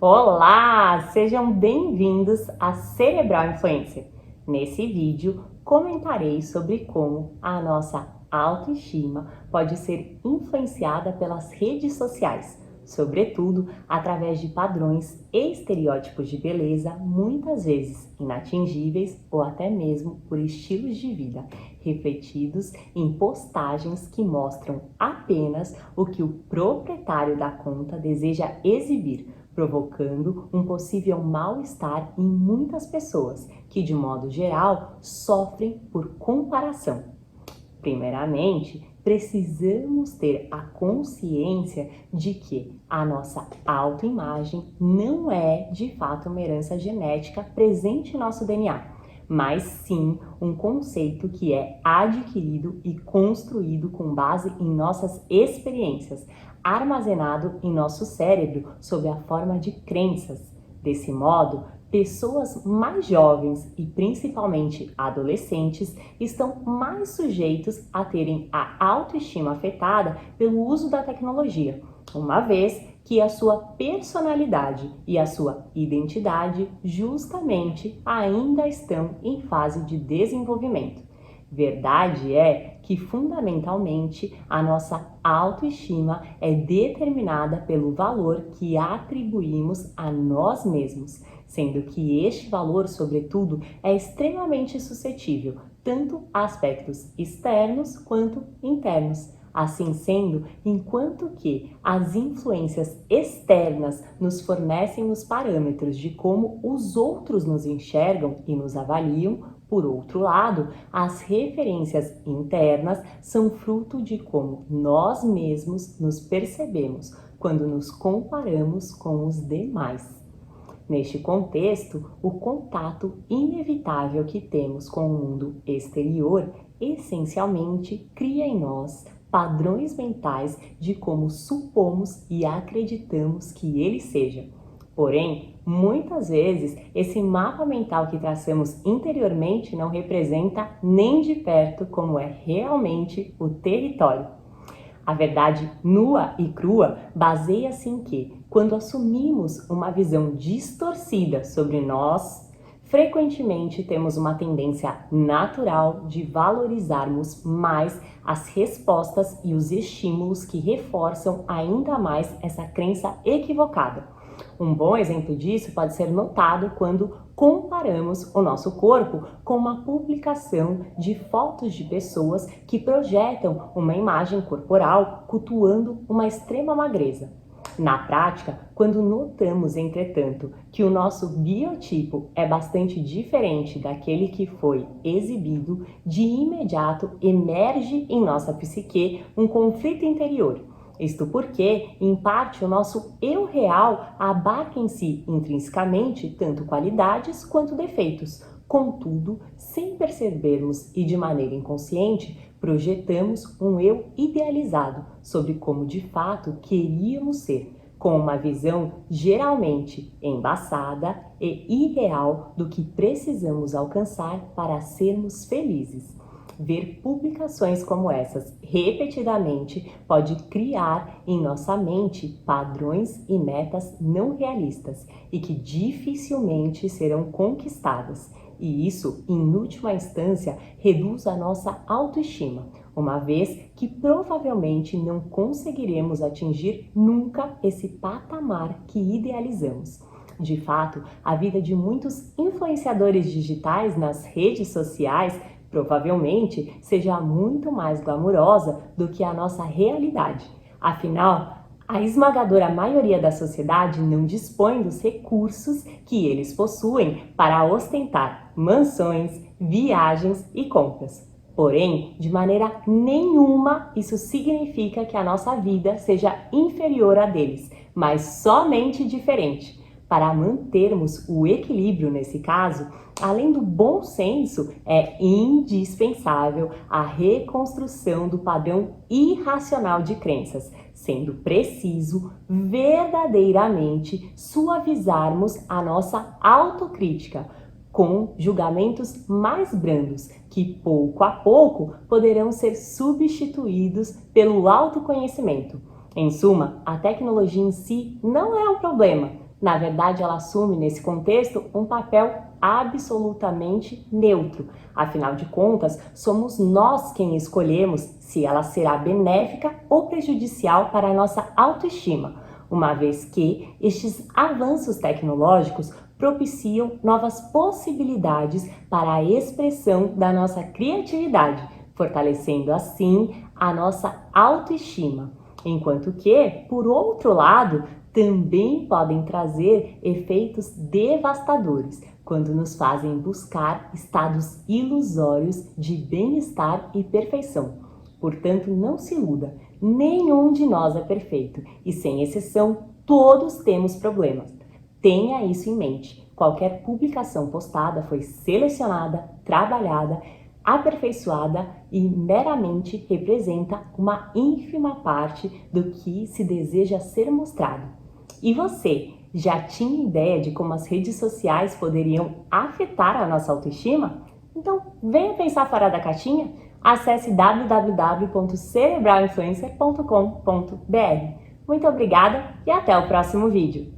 Olá, sejam bem-vindos a Cerebral Influencer. Nesse vídeo, comentarei sobre como a nossa autoestima pode ser influenciada pelas redes sociais, sobretudo através de padrões e estereótipos de beleza, muitas vezes inatingíveis ou até mesmo por estilos de vida, refletidos em postagens que mostram apenas o que o proprietário da conta deseja exibir, provocando um possível mal-estar em muitas pessoas que, de modo geral, sofrem por comparação. Primeiramente, precisamos ter a consciência de que a nossa autoimagem não é, de fato, uma herança genética presente em nosso DNA, mas sim um conceito que é adquirido e construído com base em nossas experiências, armazenado em nosso cérebro sob a forma de crenças. Desse modo, pessoas mais jovens e principalmente adolescentes estão mais sujeitos a terem a autoestima afetada pelo uso da tecnologia, uma vez que a sua personalidade e a sua identidade justamente ainda estão em fase de desenvolvimento. Verdade é que, fundamentalmente, a nossa autoestima é determinada pelo valor que atribuímos a nós mesmos, sendo que este valor, sobretudo, é extremamente suscetível tanto a aspectos externos quanto internos. Assim sendo, enquanto que as influências externas nos fornecem os parâmetros de como os outros nos enxergam e nos avaliam, por outro lado, as referências internas são fruto de como nós mesmos nos percebemos quando nos comparamos com os demais. Neste contexto, o contato inevitável que temos com o mundo exterior essencialmente cria em nós padrões mentais de como supomos e acreditamos que ele seja. Porém, muitas vezes, esse mapa mental que traçamos interiormente não representa nem de perto como é realmente o território. A verdade nua e crua baseia-se em que, quando assumimos uma visão distorcida sobre nós, frequentemente temos uma tendência natural de valorizarmos mais as respostas e os estímulos que reforçam ainda mais essa crença equivocada. Um bom exemplo disso pode ser notado quando comparamos o nosso corpo com uma publicação de fotos de pessoas que projetam uma imagem corporal cultuando uma extrema magreza. Na prática, quando notamos, entretanto, que o nosso biotipo é bastante diferente daquele que foi exibido, de imediato emerge em nossa psique um conflito interior. Isto porque, em parte, o nosso eu real abarca em si, intrinsecamente, tanto qualidades quanto defeitos. Contudo, sem percebermos e de maneira inconsciente, projetamos um eu idealizado sobre como de fato queríamos ser, com uma visão geralmente embaçada e irreal do que precisamos alcançar para sermos felizes. Ver publicações como essas repetidamente pode criar em nossa mente padrões e metas não realistas e que dificilmente serão conquistadas. E isso, em última instância, reduz a nossa autoestima, uma vez que provavelmente não conseguiremos atingir nunca esse patamar que idealizamos. De fato, a vida de muitos influenciadores digitais nas redes sociais provavelmente seja muito mais glamurosa do que a nossa realidade. Afinal, a esmagadora maioria da sociedade não dispõe dos recursos que eles possuem para ostentar mansões, viagens e compras. Porém, de maneira nenhuma isso significa que a nossa vida seja inferior à deles, mas somente diferente. Para mantermos o equilíbrio nesse caso, além do bom senso, é indispensável a reconstrução do padrão irracional de crenças, sendo preciso verdadeiramente suavizarmos a nossa autocrítica com julgamentos mais brandos, que pouco a pouco poderão ser substituídos pelo autoconhecimento. Em suma, a tecnologia em si não é um problema, Na verdade, ela assume nesse contexto um papel absolutamente neutro. Afinal de contas, somos nós quem escolhemos se ela será benéfica ou prejudicial para a nossa autoestima, uma vez que estes avanços tecnológicos propiciam novas possibilidades para a expressão da nossa criatividade, fortalecendo assim a nossa autoestima. Enquanto que, por outro lado, também podem trazer efeitos devastadores quando nos fazem buscar estados ilusórios de bem-estar e perfeição. Portanto, não se iluda, nenhum de nós é perfeito e, sem exceção, todos temos problemas. Tenha isso em mente. Qualquer publicação postada foi selecionada, trabalhada, aperfeiçoada e meramente representa uma ínfima parte do que se deseja ser mostrado. E você, já tinha ideia de como as redes sociais poderiam afetar a nossa autoestima? Então, venha pensar fora da caixinha? Acesse www.cerebralinfluencer.com.br. Muito obrigada e até o próximo vídeo!